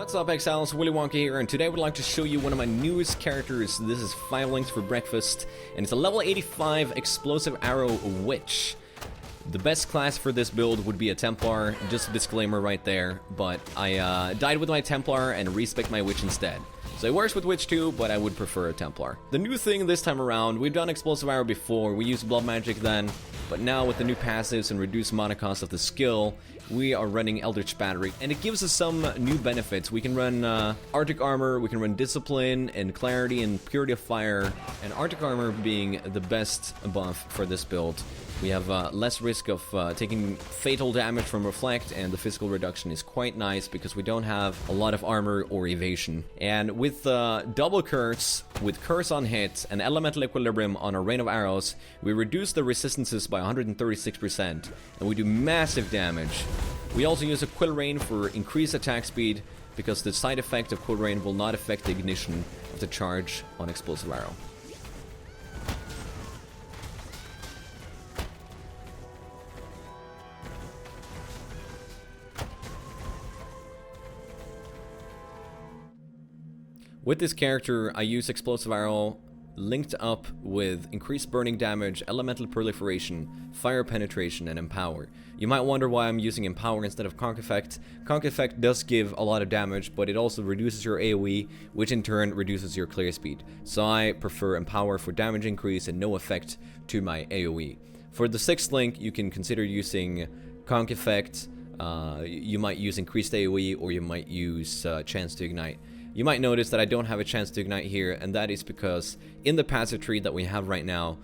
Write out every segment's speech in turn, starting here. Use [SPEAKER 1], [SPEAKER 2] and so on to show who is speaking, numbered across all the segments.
[SPEAKER 1] What's up, Exiles? Willy Wonka here, and today I would like to show you one of my newest characters. This is 5 Links for Breakfast, and it's a level 85 Explosive Arrow Witch. The best class for this build would be a Templar, just a disclaimer right there, but I died with my Templar and respec my Witch instead. So it works with Witch too, but I would prefer a Templar. The new thing this time around, we've done Explosive Arrow before, we used Blood Magic then, but now with the new passives and reduced mana cost of the skill, we are running Eldritch Battery, and it gives us some new benefits. We can run Arctic Armor, we can run Discipline, and Clarity, and Purity of Fire, and Arctic Armor being the best buff for this build. We have less risk of taking fatal damage from Reflect, and the physical reduction is quite nice because we don't have a lot of armor or evasion. And with double Curse, with Curse on hit, and Elemental Equilibrium on our Rain of Arrows, we reduce the resistances by 136%, and we do massive damage. We also use a Quill Rain for increased attack speed, because the side effect of Quill Rain will not affect the ignition of the charge on Explosive Arrow. With this character, I use Explosive Arrow linked up with increased burning damage, elemental proliferation, fire penetration, and empower. You might wonder why I'm using empower instead of Conk Effect. Conk Effect does give a lot of damage, but it also reduces your AoE, which in turn reduces your clear speed. So I prefer empower for damage increase and no effect to my AoE. For the 6th link, you can consider using Conk Effect. You might use increased AoE, or you might use Chance to Ignite. You might notice that I don't have a Chance to Ignite here, and that is because in the passive tree that we have right now,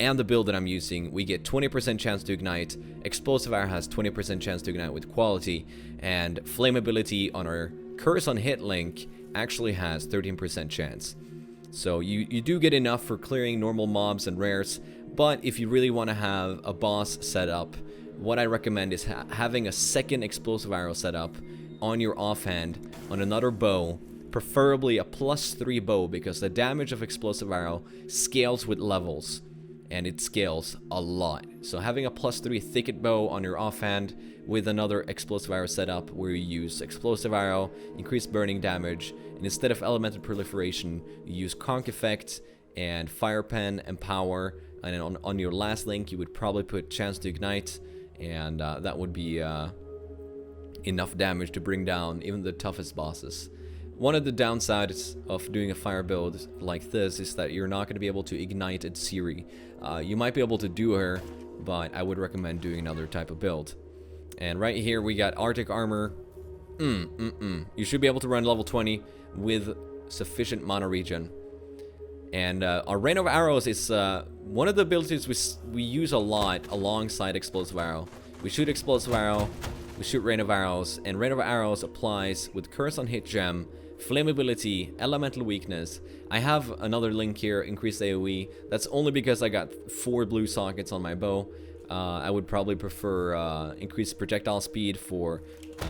[SPEAKER 1] and the build that I'm using, we get 20% chance to ignite, Explosive Arrow has 20% chance to ignite with quality, and Flammability on our Curse on hit link actually has 13% chance. So you do get enough for clearing normal mobs and rares, but if you really want to have a boss set up, what I recommend is having a second Explosive Arrow set up on your offhand on another bow, preferably a +3 bow, because the damage of Explosive Arrow scales with levels, and it scales a lot. So having a +3 thicket bow on your offhand with another Explosive Arrow setup where you use Explosive Arrow, increased burning damage, and instead of Elemental Proliferation, you use Conk Effect and Fire Pen, Empower, and on your last link you would probably put Chance to Ignite, and that would be enough damage to bring down even the toughest bosses. One of the downsides of doing a fire build like this is that you're not going to be able to ignite at Ciri. You might be able to do her, but I would recommend doing another type of build. And right here we got Arctic Armor. You should be able to run level 20 with sufficient mana regen. And our Rain of Arrows is one of the abilities we use a lot alongside Explosive Arrow. We shoot Explosive Arrow, we shoot Rain of Arrows, and Rain of Arrows applies with Curse on hit gem, Flammability, Elemental Weakness. I have another link here, increased AoE. That's only because I got 4 blue sockets on my bow. I would probably prefer increased projectile speed for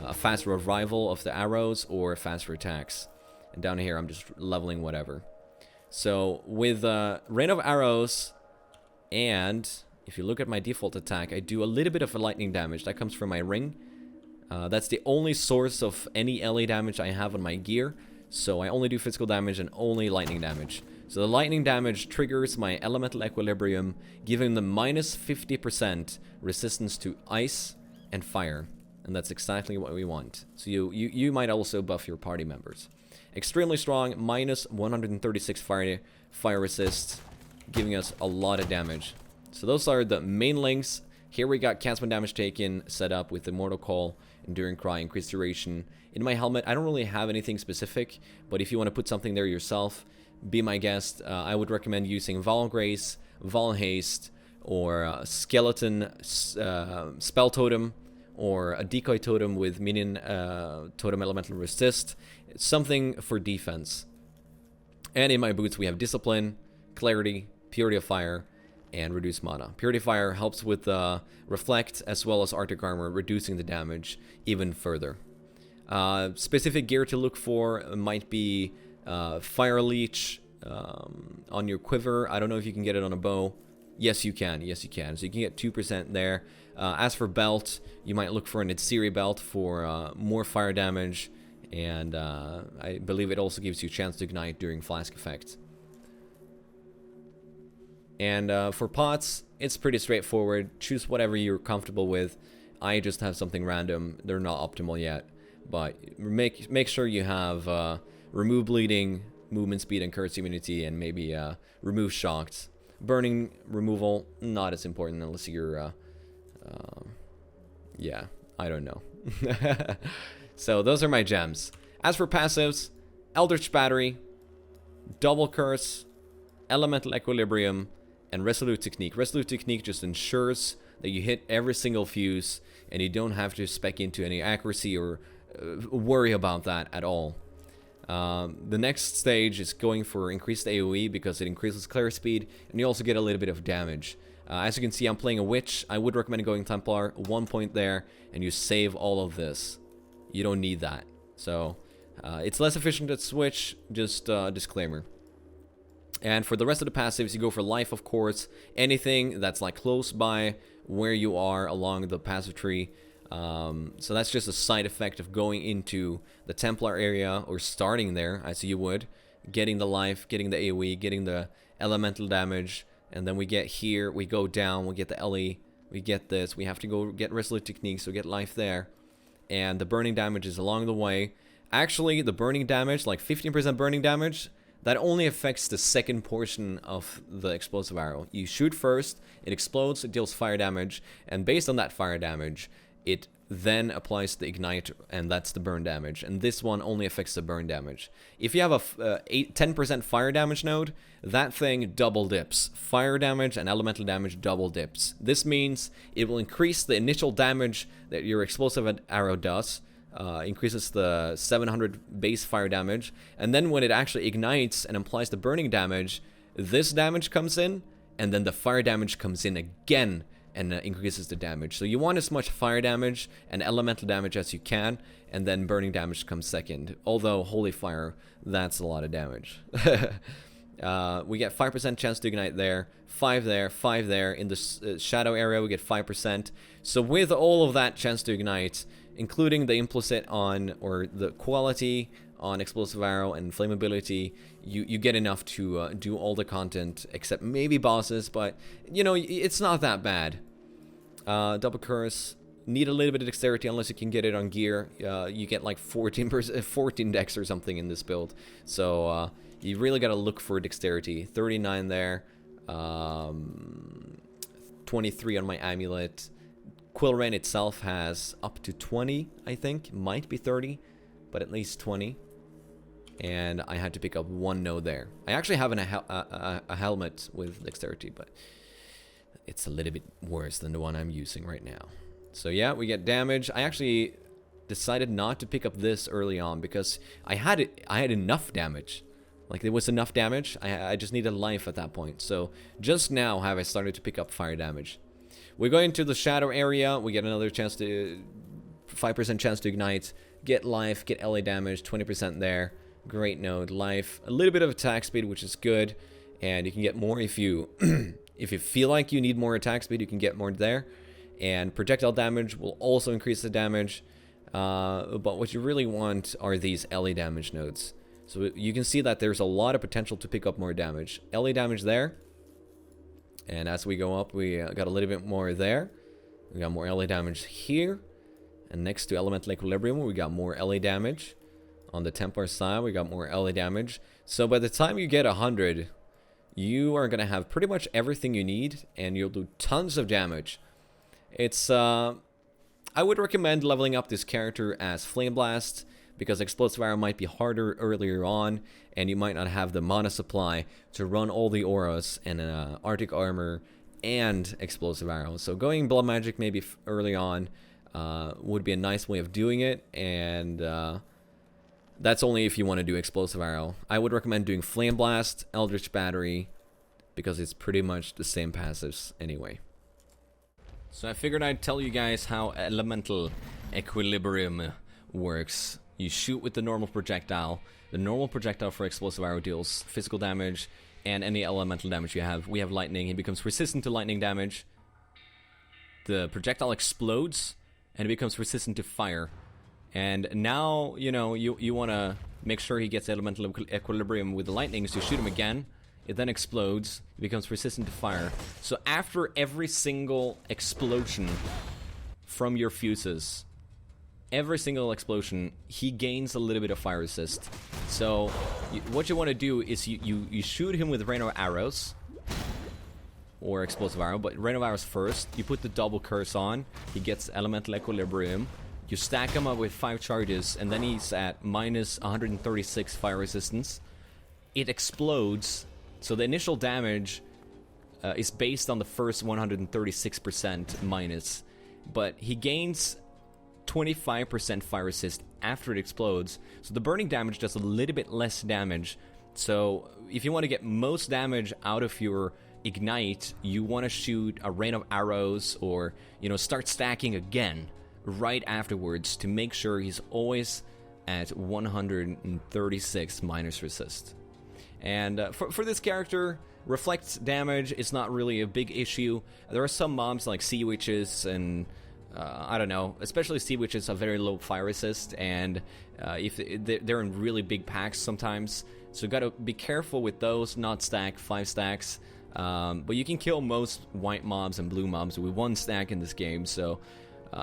[SPEAKER 1] a faster revival of the arrows or faster attacks. And down here I'm just leveling whatever. So with Rain of Arrows, and if you look at my default attack, I do a little bit of lightning damage. That comes from my ring. That's the only source of any LA damage I have on my gear, so I only do physical damage and only lightning damage. So the lightning damage triggers my Elemental Equilibrium, giving them minus 50% resistance to ice and fire, and that's exactly what we want. So you might also buff your party members. Extremely strong, minus 136 fire resist, giving us a lot of damage. So those are the main links. Here we got Cast when damage taken set up with Immortal Call, Enduring Cry, increased duration. In my helmet, I don't really have anything specific, but if you want to put something there yourself, be my guest. I would recommend using Val Grace, Val Haste, or Skeleton Spell Totem, or a Decoy Totem with Minion Totem Elemental Resist. Something for defense. And in my boots we have Discipline, Clarity, Purity of Fire, and reduce mana. Purity of Fire helps with Reflect as well as Arctic Armor, reducing the damage even further. Specific gear to look for might be Fire Leech on your quiver. I don't know if you can get it on a bow. Yes, you can. Yes, you can. So you can get 2% there. As for belt, you might look for an Itsiri belt for more fire damage And I believe it also gives you a chance to ignite during flask effect. And for pots, it's pretty straightforward. Choose whatever you're comfortable with. I just have something random. They're not optimal yet, but make sure you have remove bleeding, movement speed, and curse immunity, and maybe remove shocked. Burning removal, not as important unless you're yeah, I don't know. So those are my gems. As for passives, Eldritch Battery, Double Curse, Elemental Equilibrium, and Resolute Technique. Resolute Technique just ensures that you hit every single fuse and you don't have to spec into any accuracy or worry about that at all. The next stage is going for increased AoE because it increases clear speed, and you also get a little bit of damage. As you can see, I'm playing a Witch. I would recommend going Templar, 1 point there, and you save all of this. You don't need that. So, it's less efficient at Switch, just disclaimer. And for the rest of the passives, you go for life, of course. Anything that's like close by where you are along the passive tree. So that's just a side effect of going into the Templar area or starting there, as you would. Getting the life, getting the AoE, getting the elemental damage. And then we get here, we go down, we get the LE, we get this. We have to go get Resolute Technique, so get life there. And the burning damage is along the way. Actually, the burning damage, like 15% burning damage, that only affects the second portion of the explosive arrow. You shoot first, it explodes, it deals fire damage, and based on that fire damage, it then applies the ignite, and that's the burn damage. And this one only affects the burn damage. If you have a 10% fire damage node, that thing double dips. Fire damage and elemental damage double dips. This means it will increase the initial damage that your explosive arrow does, increases the 700 base fire damage, and then when it actually ignites and applies the burning damage, this damage comes in, and then the fire damage comes in again and increases the damage. So you want as much fire damage and elemental damage as you can, and then burning damage comes second. Although, holy fire, that's a lot of damage. We get 5% chance to ignite there, 5 there, 5 there. In the shadow area, we get 5%. So with all of that chance to ignite, including the implicit on, or the quality on explosive arrow and flammability, you get enough to do all the content except maybe bosses, but you know, it's not that bad. Double curse, need a little bit of dexterity unless you can get it on gear. You get like 14 dex or something in this build, so you really gotta look for dexterity. 39 there, 23 on my amulet. Quillrain itself has up to 20, I think. Might be 30, but at least 20. And I had to pick up 1 node there. I actually have a helmet with dexterity, but it's a little bit worse than the one I'm using right now. So yeah, we get damage. I actually decided not to pick up this early on because I had enough damage. Like, there was enough damage. I just needed life at that point. So just now have I started to pick up fire damage. We go into the shadow area. We get another chance to 5% chance to ignite, get life, get LA damage, 20% there. Great node. Life, a little bit of attack speed, which is good, and you can get more if you if you feel like you need more attack speed, you can get more there. And projectile damage will also increase the damage, but what you really want are these LA damage nodes. So you can see that there's a lot of potential to pick up more damage. LA damage there. And as we go up, we got a little bit more there. We got more LA damage here. And next to Elemental Equilibrium, we got more LA damage. On the Templar side, we got more LA damage. So by the time you get 100, you are going to have pretty much everything you need, and you'll do tons of damage. It's, I would recommend leveling up this character as Flame Blast, because Explosive Arrow might be harder earlier on, and you might not have the mana supply to run all the auras and Arctic Armor and Explosive Arrow. So going Blood Magic maybe early on would be a nice way of doing it, and that's only if you want to do Explosive Arrow. I would recommend doing Flame Blast, Eldritch Battery, because it's pretty much the same passives anyway. So I figured I'd tell you guys how Elemental Equilibrium works. You shoot with the normal projectile. The normal projectile for Explosive Arrow deals physical damage and any elemental damage you have. We have lightning. He becomes resistant to lightning damage. The projectile explodes and it becomes resistant to fire. And now, you know, you want to make sure he gets elemental equilibrium with the lightning, so you shoot him again. It then explodes. It becomes resistant to fire. So after every single explosion from your fuses, every single explosion, he gains a little bit of fire resist. So what you want to do is you shoot him with rain of arrows. Or explosive arrow, but rain of arrows first. You put the double curse on. He gets elemental equilibrium. You stack him up with 5 charges, and then he's at minus 136 fire resistance. It explodes. So the initial damage is based on the first 136% minus, but he gains 25% fire resist after it explodes. So the burning damage does a little bit less damage. So if you want to get most damage out of your ignite, you want to shoot a rain of arrows, or, you know, start stacking again right afterwards to make sure he's always at 136 minus resist. And for this character, reflect damage is not really a big issue. There are some mobs like sea witches and I don't know, especially sea witches have very low fire resist, and if they're in really big packs sometimes, so you gotta be careful with those, not stack 5 stacks. But you can kill most white mobs and blue mobs with 1 stack in this game, so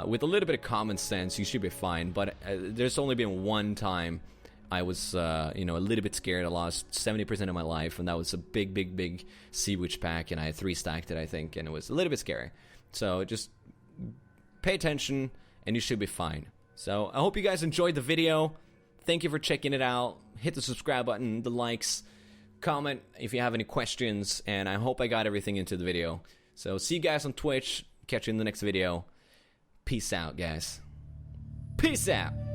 [SPEAKER 1] with a little bit of common sense, you should be fine. But there's only been one time I was, you know, a little bit scared. I lost 70% of my life, and that was a big sea witch pack, and I had 3 stacked it, I think, and it was a little bit scary. So just pay attention, and you should be fine. So I hope you guys enjoyed the video. Thank you for checking it out. Hit the subscribe button, the likes. Comment if you have any questions, and I hope I got everything into the video. So see you guys on Twitch. Catch you in the next video. Peace out, guys. Peace out.